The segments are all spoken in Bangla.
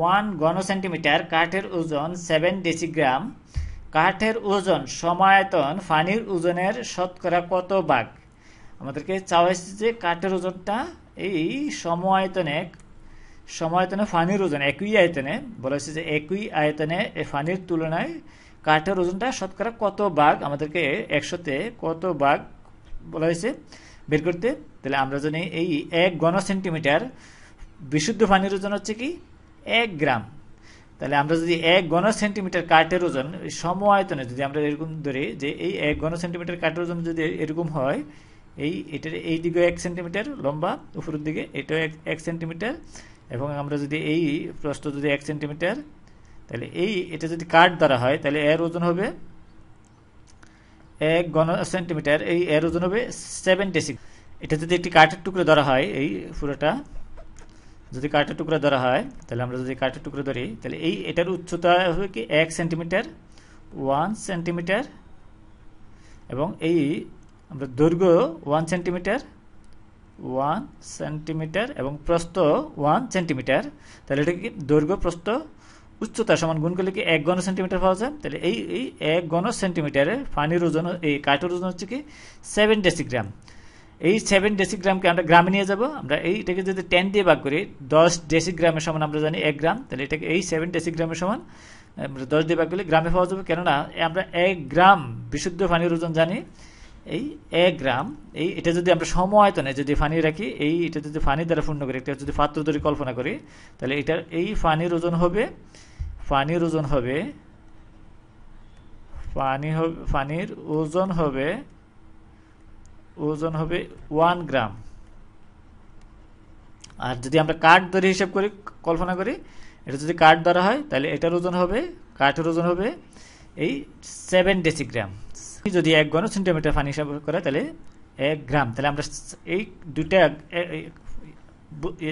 1 ঘন সেন্টিমিটার কাঠের ওজন 7 ডেসিগ্রাম। কাঠের ওজন সমায়তন পানির ওজনের শতকরা কত ভাগ? আমাদেরকে চাওয়া হয়েছে যে কাঠের ওজনটা এই সমায়তনে পানির ওজন একই আয়তনে বলা হয়েছে যে একই আয়তনে পানির তুলনায় কাঠের ওজনটা শতকরা কত ভাগ, আমাদেরকে 100-তে কত ভাগ বলা হয়েছে বের করতে। তাহলে আমরা জানি এই 1 ঘন সেন্টিমিটার বিশুদ্ধ পানির ওজন হচ্ছে কি 1 গ্রাম। তাহলে আমরা যদি 1 ঘন সেন্টিমিটার কাঠের ওজন সমায়তনে যদি আমরা এরকম ধরি যে এই 1 ঘন সেন্টিমিটার কাঠের ওজন যদি এরকম হয়, এটার এই দিকে 1 সেন্টিমিটার লম্বা, উপরের দিকে এটাও 1 সেন্টিমিটার, এবং আমরা যদি এই প্রস্থ যদি 1 সেন্টিমিটার, তাহলে এটা যদি কাঠ ধরা হয় তাহলে এর ওজন হবে 1 ঘন সেন্টিমিটার, এর ওজন হবে 7 ডেসিগ্রাম। এটা যদি একটি কাঠের টুকরো ধরা হয়, এই পুরোটা যদি কাঠের টুকরো ধরা হয়, তাহলে আমরা যদি কাঠের টুকরো ধরি তাহলে এটার উচ্চতা হবে কি 1 সেন্টিমিটার, 1 সেন্টিমিটার, এবং আমরা দৈর্ঘ্য 1 সেন্টিমিটার, 1 সেন্টিমিটার, এবং প্রস্থ 1 সেন্টিমিটার। তাহলে এটা কি দৈর্ঘ্য প্রস্থ উচ্চতা সমান গুণ করলে কি 1 ঘন সেন্টিমিটার পাওয়া যায়। তাহলে এই 1 ঘন সেন্টিমিটারের পানির ওজন, এই কাঠের ওজন হচ্ছে কি 7 ডেসিগ্রাম। এই 7 ডেসিগ্রামকে আমরা গ্রামে নিয়ে যাব। আমরা এইটাকে যদি 10 দিয়ে ভাগ করি, 10 ডেসিগ্রামের সমান আমরা জানি 1 গ্রাম। তাহলে এটাকে 7 ডেসিগ্রামের সমান আমরা 10 দিয়ে ভাগ করলে গ্রামে পাওয়া যাবে। কেননা আমরা 1 গ্রাম বিশুদ্ধ পানির ওজন জানি, এই 1 গ্রাম। এটা যদি আমরা সমায়তনে যদি পানি রাখি, এটা যদি পানি দ্বারা পূর্ণ করি, এটা যদি পাত্র ধরে কল্পনা করি, তাহলে এটার পানির ওজন হবে 1 গ্রাম। আর যদি আমরা কাঠ ধরে হিসাব করি, কল্পনা করি, এটা যদি কাঠ ধরা হয় তাহলে এটার ওজন হবে, কাঠের ওজন হবে 7 ডেসিগ্রাম। যদি 1 ঘন সেন্টিমিটার পানি হিসাব করে তাহলে 1 গ্রাম। তাহলে আমরা এই দুইটা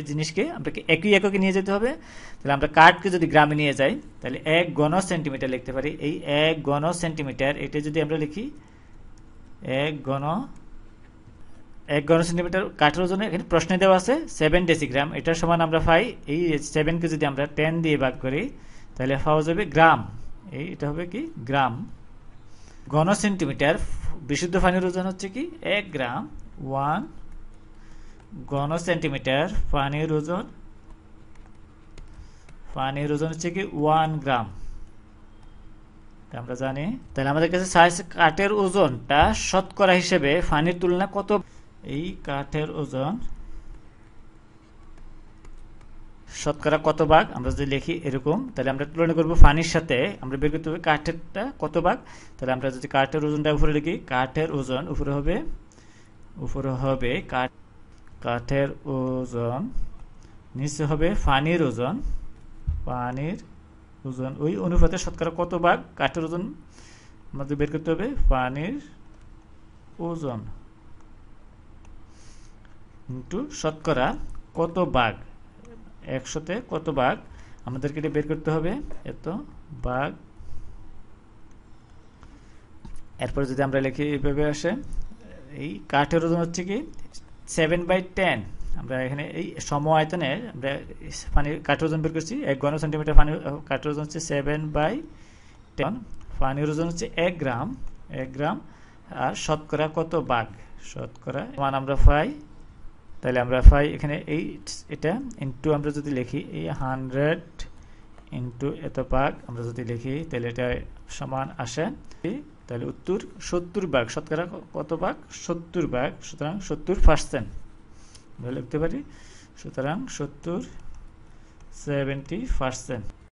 জিনিসকে আমরা একই এককে নিয়ে যেতে হবে। তাহলে আমরা কাঠকে যদি গ্রামে নিয়ে যাই তাহলে 1 ঘন সেন্টিমিটার লিখতে পারি। এই 1 ঘন সেন্টিমিটার, এটা যদি আমরা লিখি 1 ঘন সেন্টিমিটার কাঠের ওজনে, এখানে প্রশ্নে দেওয়া আছে 7 ডেসিগ্রাম। এটার সমান আমরা পাই, এই 7কে যদি আমরা 10 দিয়ে ভাগ করি তাহলে পাওয়া যাবে গ্রাম। এটা হবে কি গ্রাম। ঘন সেন্টিমিটার বিশুদ্ধ পানির ওজন হচ্ছে কি 1 গ্রাম। 1 ঘন সেন্টিমিটার পানির ওজন হচ্ছে কি 1 গ্রাম। আমরা জানি। তাহলে আমাদের কাছে কাঠের ওজনটা শতকরা হিসেবে পানির তুলনায় কত, এই কাঠের ওজন শতকরা কত ভাগ আমরা যদি লিখি এরকম, তাহলে আমরা তুলনা করব পানির সাথে, আমরা বের করতে হবে কাঠেরটা কত ভাগ। তাহলে আমরা যদি কাঠের ওজনটা উপরে লিখি, কাঠের ওজন উপরে হবে কাঠের ওজন, নিচে হবে পানির ওজন। ওই অনুপাতে শতকরা কত ভাগ কাঠের ওজন আমাদের বের করতে হবে, পানির ওজন ইনটু শতকরা কত ভাগ, 100-তে কত ভাগ আমাদেরকে এটা বের করতে হবে, এত ভাগ। এরপর যদি আমরা লিখি এইভাবে আসে, এই কাঠের ওজন হচ্ছে কি 7/10। আমরা এখানে এই সমায়তনে আমরা কাঠের ওজন বের করছি, 1 ঘন সেন্টিমিটার কাঠের ওজন হচ্ছে 7/10, পানির ওজন হচ্ছে 1 গ্রাম। আর শতকরা কত ভাগ, শতকরা মান আমরা পাই। তাহলে আমরা পাই এখানে এটা ইনটু আমরা যদি লিখি 100 ইনটু এত ভাগ আমরা যদি লিখি, তাহলে এটা সমান আসে, তাহলে উত্তর 70 ভাগ। শতকরা কত ভাগ, 70 ভাগ। সুতরাং 70% লিখতে পারি। সুতরাং 70%